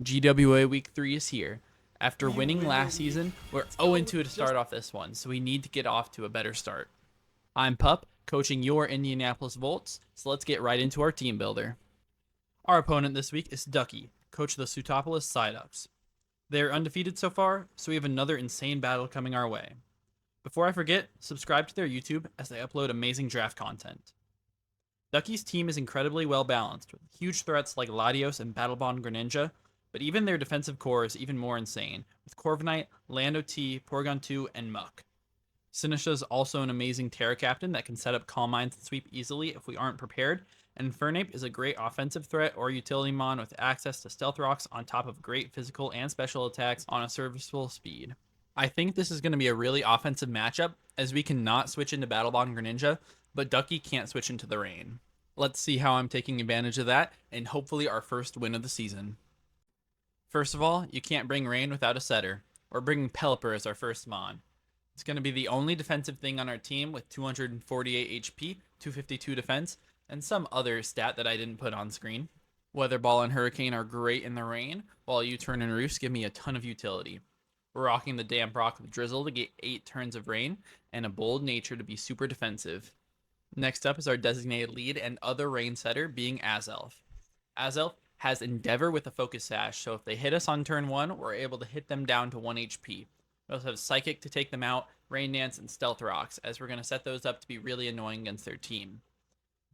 GWA Week 3 is here. After winning last season, we're 0-2 to start off this one, so we need to get off to a better start. I'm Pup, coaching your Indianapolis Volts, so let's get right into our team builder. Our opponent this week is Ducky, coach of the Sutopolis Psyducks. They're undefeated so far, so we have another insane battle coming our way. Before I forget, subscribe to their YouTube as they upload amazing draft content. Ducky's team is incredibly well balanced, with huge threats like Latios and Battlebond Greninja, but even their defensive core is even more insane, with Corviknight, Lando T, Porygon 2, and Muck. Sinistcha is also an amazing Terra Captain that can set up Calm Minds and sweep easily if we aren't prepared, and Infernape is a great offensive threat or utility mon with access to Stealth Rocks on top of great physical and special attacks on a serviceable speed. I think this is going to be a really offensive matchup, as we cannot switch into Battlebond Greninja, but Ducky can't switch into the Rain. Let's see how I'm taking advantage of that, and hopefully our first win of the season. First of all, you can't bring Rain without a setter. We're bringing Pelipper as our first mon. It's going to be the only defensive thing on our team with 248 HP, 252 defense, and some other stat that I didn't put on screen. Weather Ball and Hurricane are great in the rain, while U-Turn and Roost give me a ton of utility. We're rocking the Damp Rock with Drizzle to get 8 turns of rain, and a Bold Nature to be super defensive. Next up is our designated lead and other rain setter being Azelf. Azelf has Endeavor with a Focus Sash, so if they hit us on turn 1, we're able to hit them down to 1 HP. We also have Psychic to take them out, Rain Dance, and Stealth Rocks, as we're going to set those up to be really annoying against their team.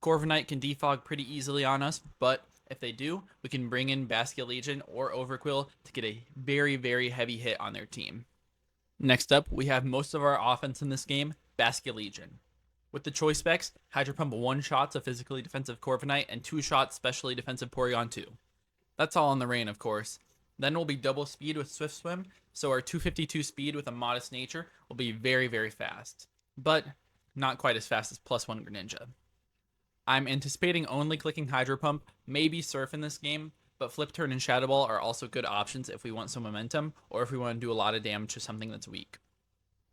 Corviknight can defog pretty easily on us, but if they do, we can bring in Basculegion or Overquill to get a very, very heavy hit on their team. Next up, we have most of our offense in this game, Basculegion. With the choice specs, Hydro Pump 1 shots of physically defensive Corviknight and 2 shots specially defensive Porygon 2. That's all in the rain, of course. Then we'll be double speed with Swift Swim, so our 252 speed with a modest nature will be very, very fast. But not quite as fast as +1 Greninja. I'm anticipating only clicking Hydro Pump, maybe Surf in this game, but Flip Turn and Shadow Ball are also good options if we want some momentum, or if we want to do a lot of damage to something that's weak.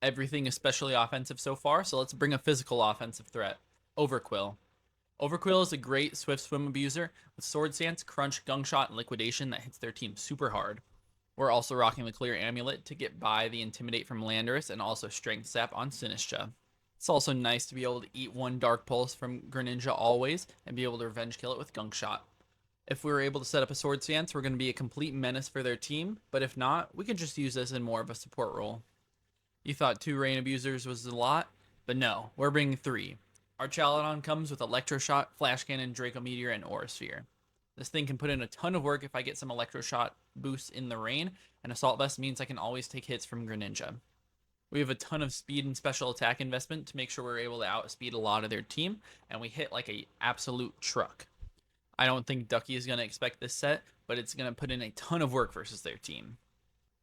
Everything is specially offensive so far, so let's bring a physical offensive threat. Overquill. Overquill is a great Swift Swim abuser with Sword Stance, Crunch, Gunk Shot, and Liquidation that hits their team super hard. We're also rocking the Clear Amulet to get by the Intimidate from Landorus and also Strength Sap on Sinistcha. It's also nice to be able to eat 1 Dark Pulse from Greninja always and be able to revenge kill it with Gunk Shot. If we were able to set up a Sword Stance, we're going to be a complete menace for their team, but if not, we can just use this in more of a support role. You thought 2 Rain Abusers was a lot, but no, we're bringing 3. Our Chaladon comes with Electro Shot, Flash Cannon, Draco Meteor, and Aura Sphere. This thing can put in a ton of work if I get some Electro Shot boosts in the rain, and Assault Vest means I can always take hits from Greninja. We have a ton of speed and special attack investment to make sure we're able to outspeed a lot of their team, and we hit like a absolute truck. I don't think Ducky is going to expect this set, but it's going to put in a ton of work versus their team.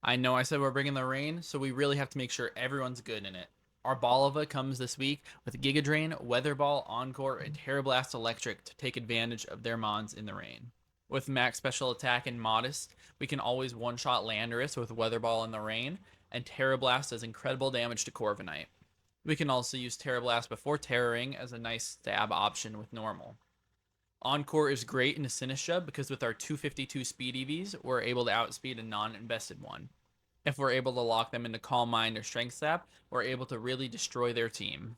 I know I said we're bringing the rain, so we really have to make sure everyone's good in it. Our Balova comes this week with Giga Drain, Weather Ball, Encore, and Terra Blast Electric to take advantage of their mons in the rain. With max special attack and modest, we can always one-shot Landorus with Weather Ball in the rain, and Terra Blast does incredible damage to Corviknight. We can also use Terra Blast before Terra Ring as a nice stab option with normal. Encore is great in Sinistcha because with our 252 speed EVs, we're able to outspeed a non-invested one. If we're able to lock them into Calm Mind or Strength Sap, we're able to really destroy their team.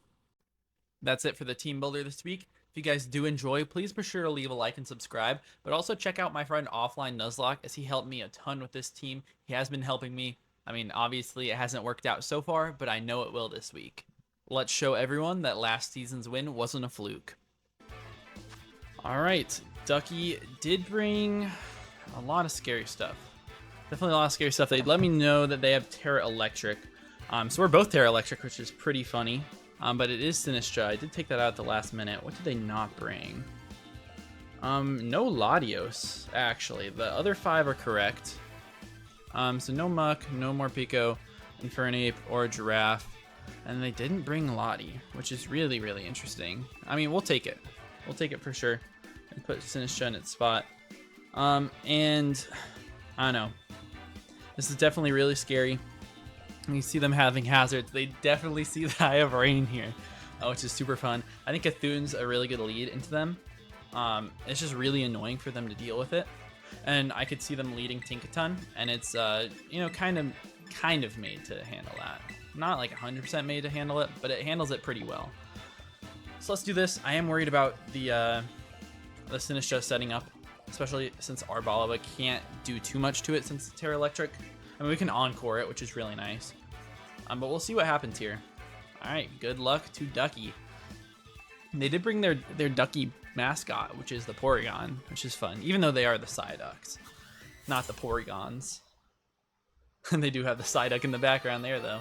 That's it for the team builder this week. If you guys do enjoy, please be sure to leave a like and subscribe, but also check out my friend Offline Nuzlocke as he helped me a ton with this team. He has been helping me. I mean, obviously it hasn't worked out so far, but I know it will this week. Let's show everyone that last season's win wasn't a fluke. Alright, Ducky did bring a lot of scary stuff. Definitely a lot of scary stuff. They let me know that they have Terra Electric. So we're both Terra Electric, which is pretty funny. But it is Sinistcha. I did take that out at the last minute. What did they not bring? No Latios, actually. The other 5 are correct. So no Muck, no Morpeko, Infernape, or Giraffe. And they didn't bring Lottie, which is really, really interesting. I mean, we'll take it. We'll take it for sure. And put Sinistcha in its spot. And I don't know. This is definitely really scary. You see them having hazards. They definitely see the Eye of Rain here, which is super fun. I think Cthulhu's a really good lead into them. It's just really annoying for them to deal with it. And I could see them leading Tinkaton, and it's you know, kind of made to handle that. Not like 100% made to handle it, but it handles it pretty well. So let's do this. I am worried about the Sinistcha setting up, especially since Arboliva can't do too much to it since it's Terra Electric. I mean, we can Encore it, which is really nice. But we'll see what happens here. All right, good luck to Ducky. They did bring their Ducky mascot, which is the Porygon, which is fun, even though they are the Psyducks, not the Porygons. And they do have the Psyduck in the background there, though.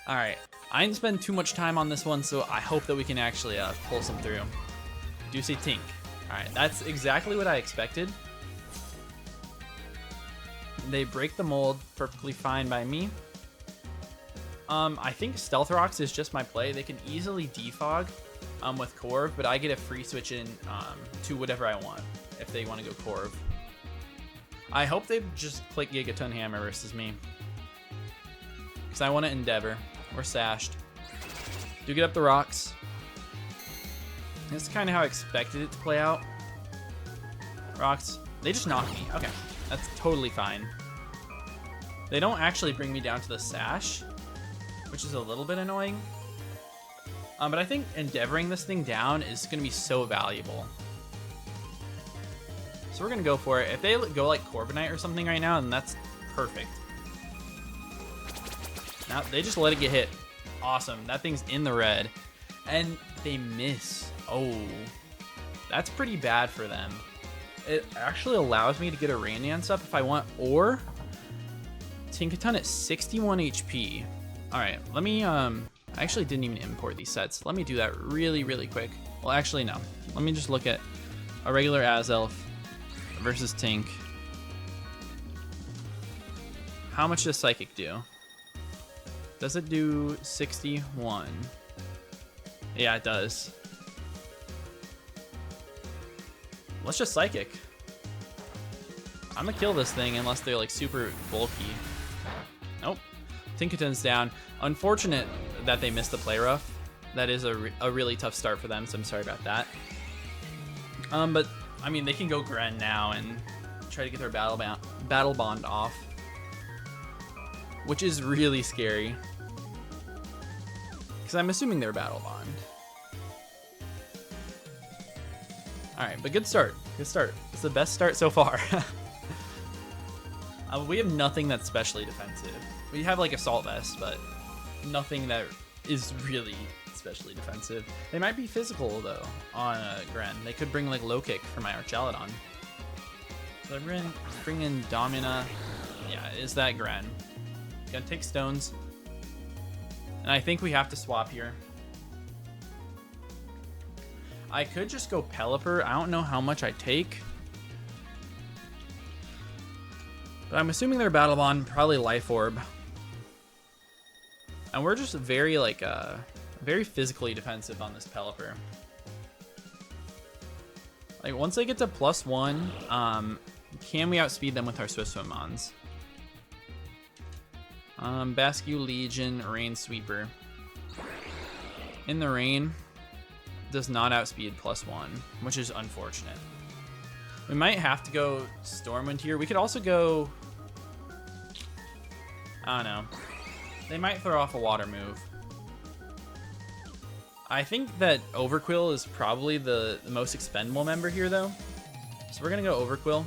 All right, I didn't spend too much time on this one, so I hope that we can actually pull some through. Do say Tink. All right, that's exactly what I expected. They break the mold perfectly fine by me. I think Stealth Rocks is just my play. They can easily defog with Corv, but I get a free switch in to whatever I want if they want to go Corv. I hope they just click Gigaton Hammer versus me, because I want to Endeavor. We're sashed. Do get up the rocks. This is kind of how I expected it to play out. Rocks. They just knock me. Okay, that's totally fine. They don't actually bring me down to the Sash, which is a little bit annoying. But I think Endeavoring this thing down is going to be so valuable. So we're going to go for it. If they go like Corviknight or something right now, then that's perfect. Now, they just let it get hit. Awesome. That thing's in the red. And they miss. Oh, that's pretty bad for them. It actually allows me to get a Rain Dance up if I want, or Tinkaton at 61 HP. All right, let me, I actually didn't even import these sets. Let me do that really, really quick. Well, actually, no. Let me just look at a regular Azelf versus Tink. How much does Psychic do? Does it do 61? Yeah, it does. Let's just Psychic. I'm gonna kill this thing unless they're like super bulky. Nope. Tinkaton's down. Unfortunate that they missed the play rough. That is a really tough start for them, so I'm sorry about that. But I mean, they can go Gren now and try to get their battle bond off, which is really scary, because I'm assuming they're battle bond. All right, but good start. Good start. It's the best start so far. We have nothing that's specially defensive. We have like Assault Vest, but nothing that is really especially defensive. They might be physical though on Gren. They could bring like Low Kick for my Archaludon. So they're bring in Domina. Yeah, is that Gren? Gonna take stones. And I think we have to swap here. I could just go Pelipper. I don't know how much I take, but I'm assuming they're Battle Bond, probably Life Orb. And we're just very like very physically defensive on this Pelipper. Like once they get to +1, can we outspeed them with our Swift Swim Mons? Basque Legion, Rain Sweeper. In the rain, does not outspeed +1, which is unfortunate. We might have to go Stormwind here. We could also go, I don't know. They might throw off a water move. I think that Overquill is probably the most expendable member here though. So we're gonna go Overquill.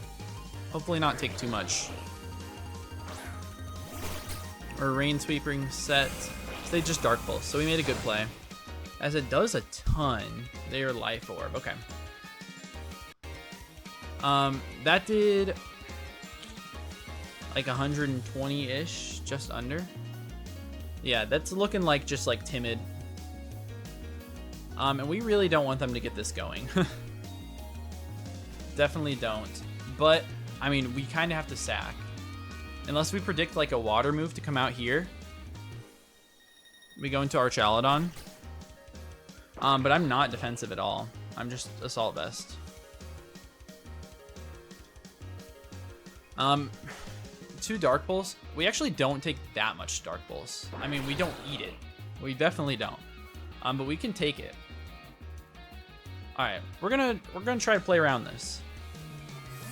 Hopefully not take too much. Or Rain Sweeping set. So they just Dark Pulse, so we made a good play. As it does a ton. They are Life Orb, okay. That did like 120-ish, just under. Yeah, that's looking like just like Timid. And we really don't want them to get this going. Definitely don't. But, I mean, we kind of have to sack. Unless we predict like a water move to come out here. We go into Archaludon. But I'm not defensive at all. I'm just Assault Vest. 2 Dark Pulse. We actually don't take that much Dark Pulse. I mean, we don't eat it. We definitely don't. But we can take it. All right, we're gonna try to play around this.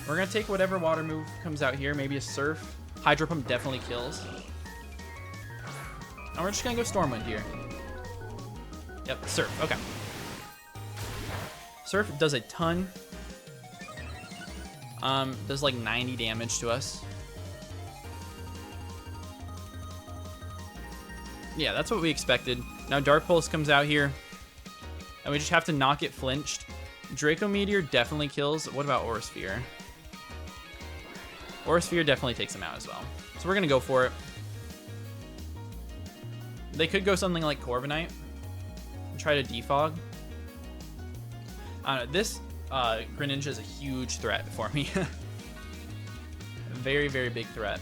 We're going to take whatever water move comes out here. Maybe a Surf. Hydro Pump definitely kills. And we're just going to go Stormwind here. Yep, Surf. Okay. Surf does a ton. Does like 90 damage to us. Yeah, that's what we expected. Now Dark Pulse comes out here. And we just have to not get flinched. Draco Meteor definitely kills. What about Aura Sphere? Aura Sphere definitely takes him out as well. So we're going to go for it. They could go something like Corviknight. And try to defog. This Greninja is a huge threat for me. Very, very big threat.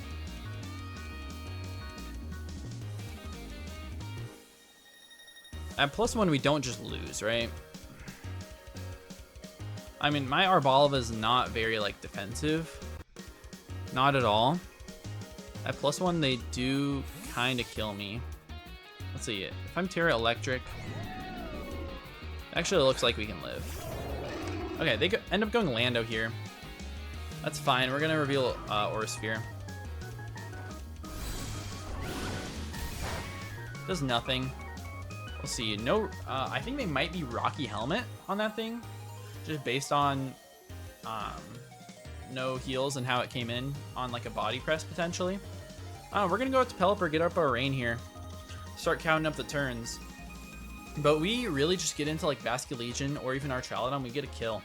At +1, we don't just lose, right? I mean, my Arboliva is not very, like, defensive. Not at all. At +1, they do kind of kill me. Let's see. If I'm Terra Electric... Actually, it looks like we can live. Okay, they end up going Lando here. That's fine. We're going to reveal Aura Sphere. Does nothing. We'll see. No, I think they might be Rocky Helmet on that thing. Just based on no heals and how it came in on like a body press potentially. We're going to go with Pelipper, get up our rain here. Start counting up the turns. But we really just get into like Basculegion or even Archaludon, we get a kill.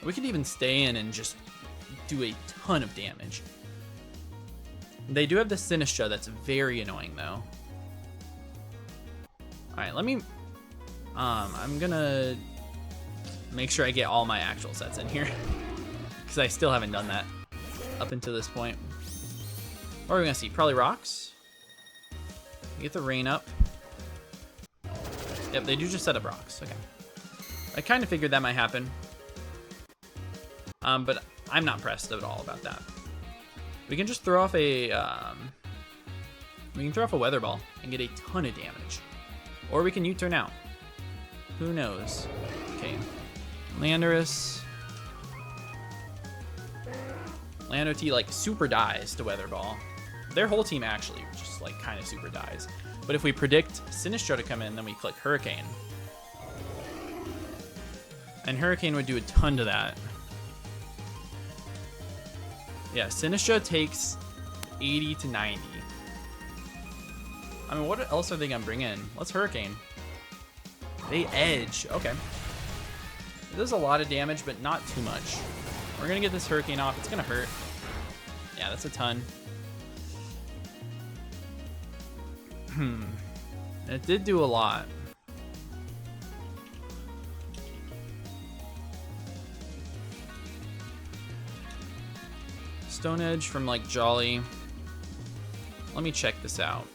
We could even stay in and just do a ton of damage. They do have the Sinistcha that's very annoying though. Alright, let me... I'm gonna make sure I get all my actual sets in here. Because I still haven't done that up until this point. What are we gonna see? Probably rocks? Get the rain up. Yep, they do just set up rocks. Okay. I kind of figured that might happen. But I'm not pressed at all about that. We can just throw off a... we can throw off a Weather Ball and get a ton of damage. Or we can U-turn out. Who knows? Okay. Landorus. Lando T like super dies to Weather Ball. Their whole team actually just like kind of super dies. But if we predict Sinistcha to come in, then we click Hurricane. And Hurricane would do a ton to that. Yeah, Sinistcha takes 80 to 90. I mean, what else are they gonna bring in? Let's Hurricane. They edge. Okay. It does a lot of damage, but not too much. We're gonna get this Hurricane off. It's gonna hurt. Yeah, that's a ton. It did do a lot. Stone Edge from like Jolly. Let me check this out.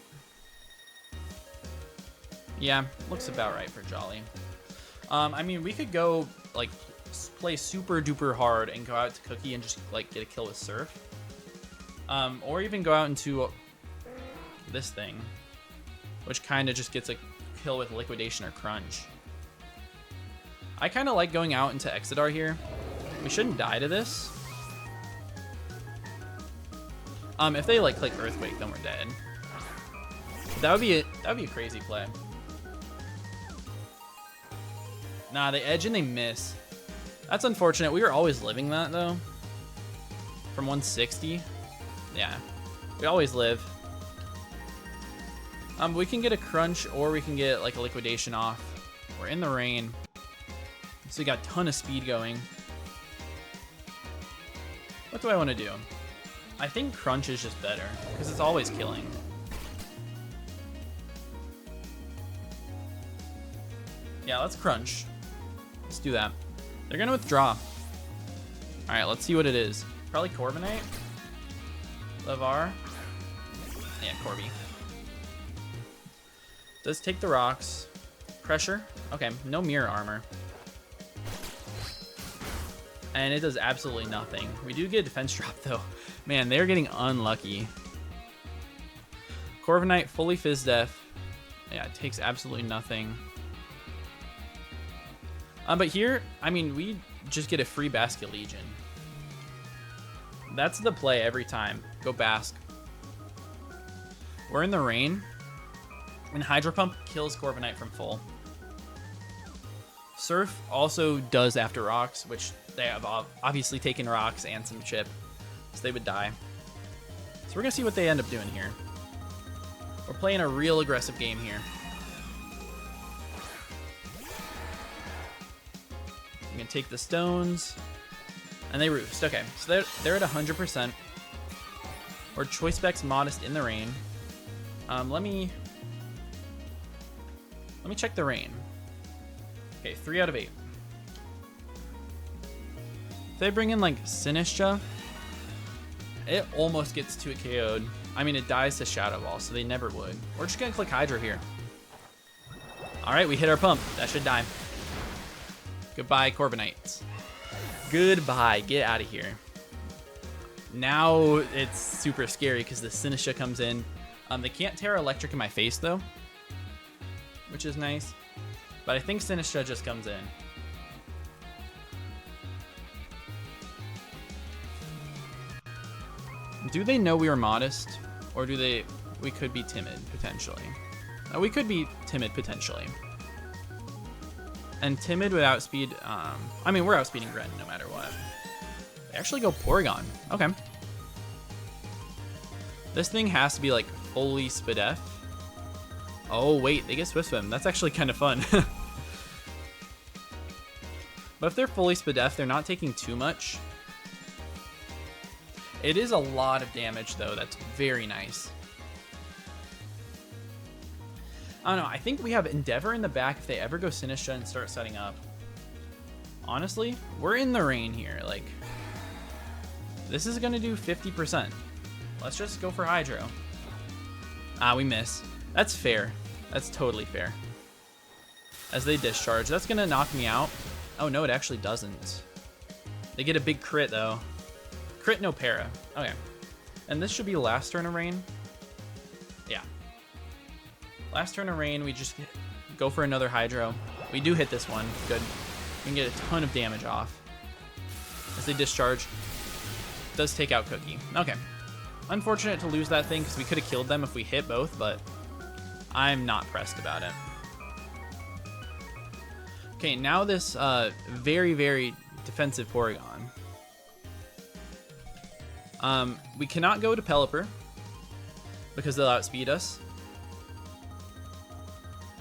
Yeah, looks about right for Jolly. I mean, we could go like play super duper hard and go out to Cookie and just like get a kill with Surf. Or even go out into this thing, which kind of just gets a kill with Liquidation or Crunch. I kind of like going out into Exodar here. We shouldn't die to this. If they like click Earthquake, then we're dead. That would be a crazy play. Nah, they edge and they miss. That's unfortunate. We were always living that though. From 160. Yeah, we always live. We can get a Crunch or we can get like a Liquidation off. We're in the rain. So we got a ton of speed going. What do I want to do? I think Crunch is just better because it's always killing. Yeah, let's Crunch. Let's do that. They're gonna withdraw. All right, let's see what it is. Probably Corviknight. Levar. Yeah, Corby. Does take the rocks. Pressure. Okay, no mirror armor. And it does absolutely nothing. We do get a defense drop though. Man, they're getting unlucky. Corviknight fully Fizz Def. Yeah, it takes absolutely nothing. But here, I mean, we just get a free Basket Legion. That's the play every time. Go Bask. We're in the rain. And Hydro Pump kills Corviknight from full. Surf also does after rocks, which they have obviously taken rocks and some chip. So they would die. So we're going to see what they end up doing here. We're playing a real aggressive game here. I'm going to take the stones. And they roost. Okay, so they're at 100%. Or Choice Specs Modest in the rain. Let me check the rain. Okay, 3 out of 8. If they bring in like Sinistcha, it almost gets to a KO'd. I mean, it dies to Shadow Ball, so they never would. We're just gonna click Hydro here. All right, we hit our pump. That should die. Goodbye, Corviknight. Goodbye. Get out of here. Now it's super scary because the Sinistcha comes in. They can't Terra Electric in my face though, which is nice. But I think Sinistcha just comes in. Do they know we are modest, or do they? We could be timid potentially. We could be timid potentially. And timid with outspeed. I mean, we're outspeeding Gren no matter what. They actually go Porygon. Okay. This thing has to be like fully Spadef. Oh wait, they get Swift Swim. That's actually kind of fun. But if they're fully Spadef, they're not taking too much. It is a lot of damage though. That's very nice. I don't know. I think we have Endeavor in the back if they ever go Sinistcha and start setting up. Honestly, we're in the rain here. Like, this is going to do 50%. Let's just go for Hydro. Ah, we miss. That's fair. That's totally fair. As they discharge, that's going to knock me out. Oh, no, it actually doesn't. They get a big crit, though. Crit, no para. Okay. And this should be last turn of rain. Yeah. Last turn of rain, we just go for another Hydro. We do hit this one. Good. We can get a ton of damage off. As they discharge. Does take out Cookie. Okay. Unfortunate to lose that thing because we could have killed them if we hit both, but I'm not pressed about it. Okay, now this very, very defensive Porygon. We cannot go to Pelipper because they'll outspeed us.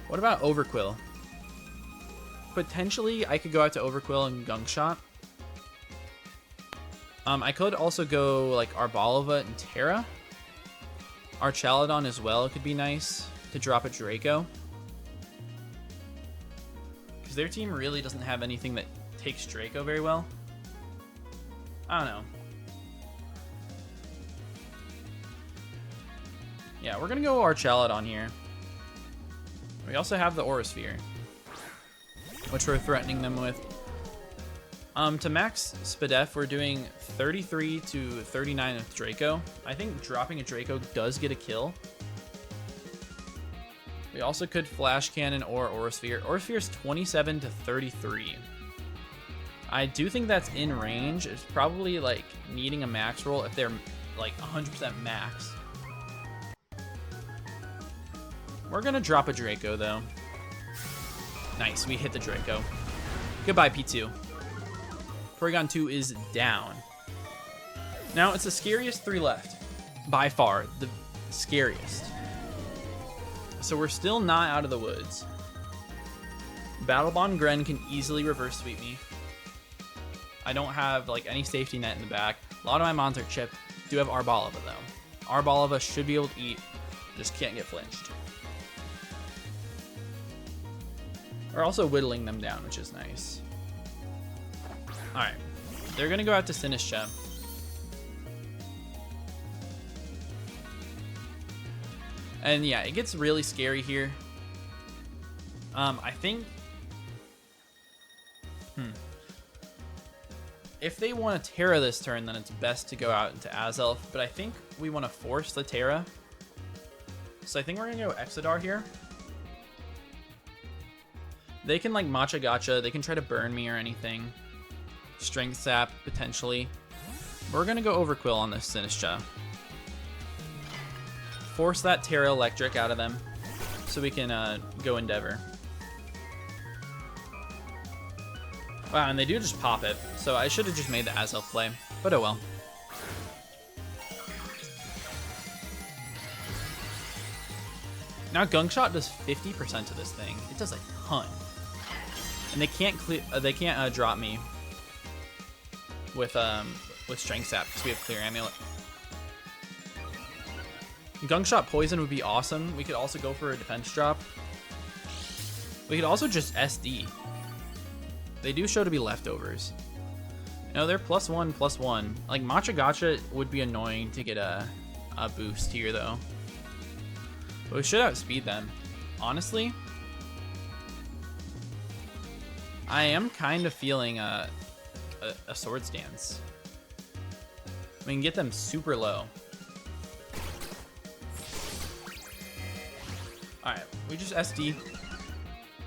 What about Overquill? Potentially, I could go out to Overquill and Gunk Shot. I could also go like Arboliva and Terra. Archaladon as well could be nice to drop a Draco. Because their team really doesn't have anything that takes Draco very well. I don't know. Yeah, we're going to go Archaladon here. We also have the Aura Sphere, which we're threatening them with. To max Spadef, we're doing 33 to 39 with Draco. I think dropping a Draco does get a kill. We also could Flash Cannon or Aura Sphere. Aura Sphere is 27 to 33. I do think that's in range. It's probably like needing a max roll if they're like 100% max. We're gonna drop a Draco though. Nice, we hit the Draco. Goodbye, P2. Porygon 2 is down. Now, it's the scariest 3 left. By far, the scariest. So we're still not out of the woods. Battle Bond Gren can easily reverse sweep me. I don't have like any safety net in the back. A lot of my mons are chipped. Do have Arboliva though. Arboliva should be able to eat. Just can't get flinched. We're also whittling them down, which is nice. Alright. They're going to go out to Sinistcha. And yeah, it gets really scary here. I think... If they want to Terra this turn, then it's best to go out into Azelf. But I think we want to force the Terra. So I think we're going to go Exodar here. They can like matcha gotcha. They can try to burn me or anything. Strength sap potentially. We're gonna go overquill on this Sinistra. Force that Terra Electric out of them so we can go Endeavor. Wow, and they do just pop it. So I should have just made the Azelf play, but oh well. Now Gunk-Shot does 50% of this thing. It does a ton. And they can't drop me with Strength Sap because we have Clear Amulet. Gunk-Shot Poison would be awesome. We could also go for a defense drop. We could also just SD. They do show to be leftovers. No, they're +1/+1. Like Matcha Gotcha would be annoying to get a boost here though. But we should outspeed them. Honestly, I am kind of feeling a Swords Dance. We can get them super low. Alright, we just SD.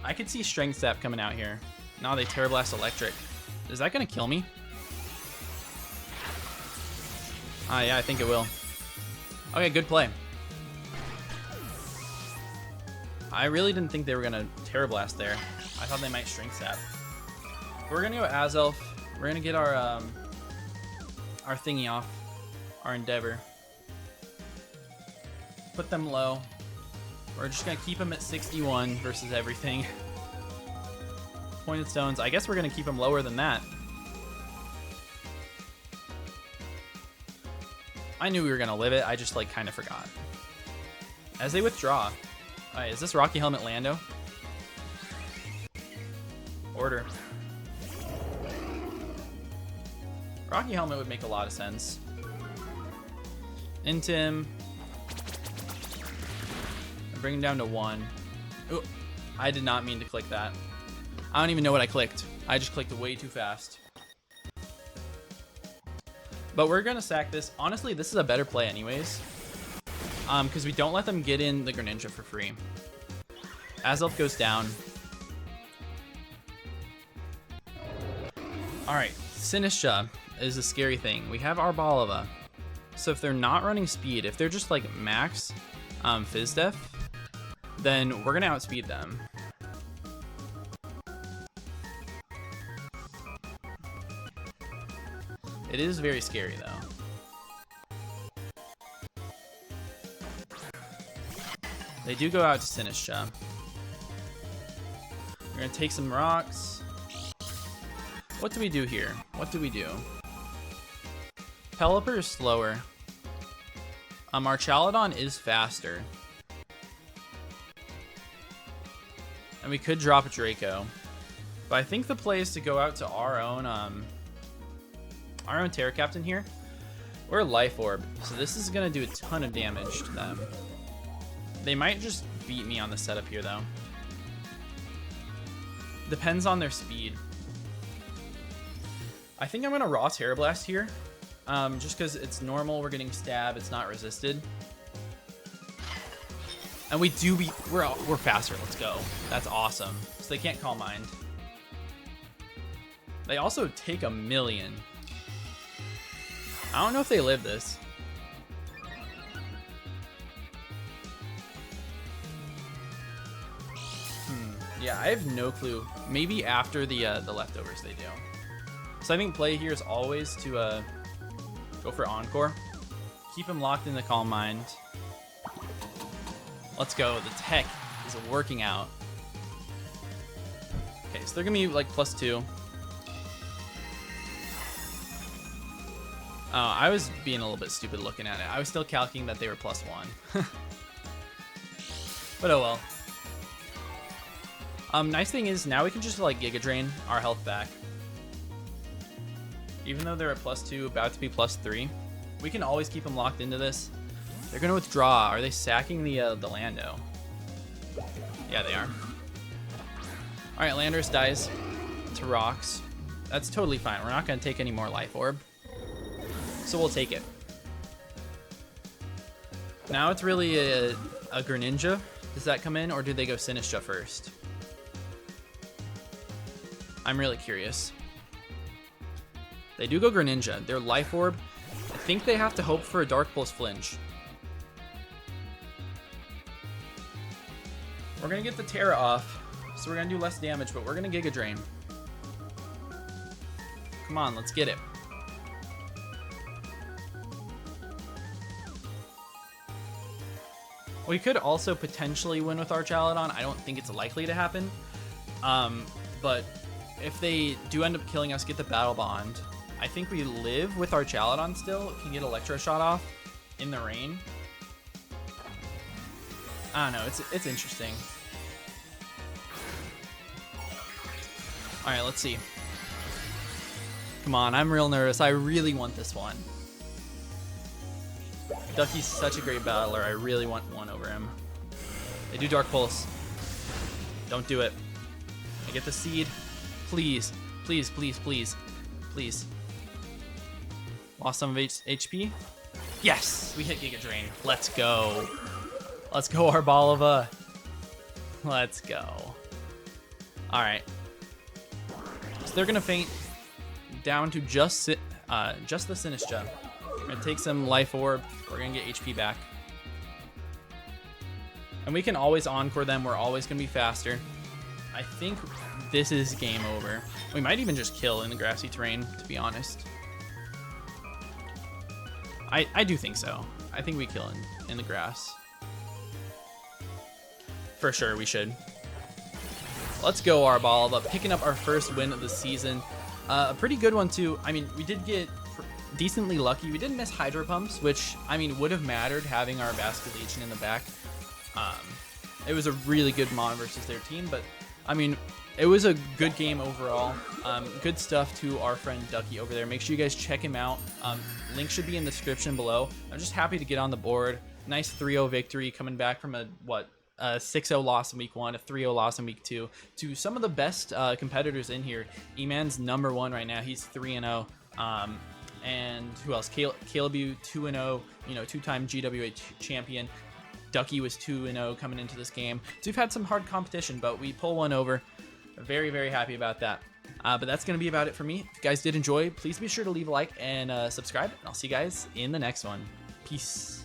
I could see Strength Sap coming out here. Now they Terra Blast Electric. Is that gonna kill me? Yeah, I think it will. Okay, good play. I really didn't think they were gonna Terra Blast there. I thought they might Strength Sap. We're gonna go Azelf. We're gonna get our thingy off, our Endeavor. Put them low. We're just gonna keep them at 61 versus everything. Pointed Stones. I guess we're gonna keep them lower than that. I knew we were gonna live it. I just like kind of forgot. As they withdraw. Alright, is this Rocky Helmet Lando? Order. Rocky Helmet would make a lot of sense. Into him. Bring him down to 1. Ooh, I did not mean to click that. I don't even know what I clicked. I just clicked way too fast. But we're gonna sack this. Honestly, this is a better play anyways. Because we don't let them get in the Greninja for free. Azelf goes down. Alright, Sinistra is a scary thing. We have Arbalava. So if they're not running speed, if they're just like max Fizz Def, then we're gonna outspeed them. It is very scary though. They do go out to Sinistra. We're gonna take some rocks. What do we do here? What do we do? Pelipper is slower. Our Chaladon is faster. And we could drop a Draco. But I think the play is to go out to our own Terra Captain here. We're a Life Orb, so this is gonna do a ton of damage to them. They might just beat me on the setup here though. Depends on their speed. I think I'm gonna raw Terra Blast here. Just because it's normal, we're getting stab, it's not resisted. And we're faster, let's go. That's awesome. So they can't Calm Mind. They also take 1,000,000. I don't know if they live this. Yeah, I have no clue. Maybe after the leftovers they do. So I think play here is always to go for Encore. Keep him locked in the Calm Mind. Let's go. The tech is working out. Okay, so they're gonna be like +2. Oh, I was being a little bit stupid looking at it. I was still calculating that they were +1. But oh well. Nice thing is now we can just like Giga Drain our health back. Even though they're at +2, about to be +3, we can always keep them locked into this. They're gonna withdraw. Are they sacking the Lando? Yeah, they are. All right, Landorus dies to rocks. That's totally fine. We're not gonna take any more Life Orb, so we'll take it. Now it's really a Greninja. Does that come in, or do they go Sinistra first? I'm really curious. They do go Greninja. Their Life Orb, I think they have to hope for a Dark Pulse Flinch. We're going to get the Terra off, so we're going to do less damage, but we're going to Giga Drain. Come on, let's get it. We could also potentially win with Archaludon. I don't think it's likely to happen. But if they do end up killing us, get the Battle Bond, I think we live with Archaludon still. Can get Electro Shot off in the rain. I don't know. It's interesting. All right, let's see. Come on, I'm real nervous. I really want this one. Ducky's such a great battler. I really want one over him. They do Dark Pulse. Don't do it. I get the seed. Please. Please, please, please. Please. Lost some of HP. Yes! We hit Giga Drain. Let's go. Let's go, Arbalova. Let's go. Alright. So they're going to faint down to just the Sinistcha. We're going to take some Life Orb. We're going to get HP back. And we can always Encore them. We're always going to be faster. I think this is game over. We might even just kill in the grassy terrain, to be honest. I do think so. I think we kill in the grass. For sure, we should. Let's go, Arbalova. Picking up our first win of the season. A pretty good one, too. I mean, we did get decently lucky. We didn't miss Hydro Pumps, which, I mean, would have mattered having our Basculation in the back. It was a really good Mon versus their team, but, I mean, it was a good game overall. Good stuff to our friend Ducky over there. Make sure you guys check him out. Link should be in the description below. I'm just happy to get on the board. Nice 3-0 victory coming back from a 6-0 loss in week 1, a 3-0 loss in week 2 to some of the best competitors in here. E-Man's #1 right now. He's 3-0. And who else? Caleb 2-0, you know, 2-time GWA champion. Ducky was 2-0 coming into this game. So we've had some hard competition, but we pull one over. Very, very happy about that. But that's going to be about it for me. If you guys did enjoy, please be sure to leave a like and subscribe. And I'll see you guys in the next one. Peace.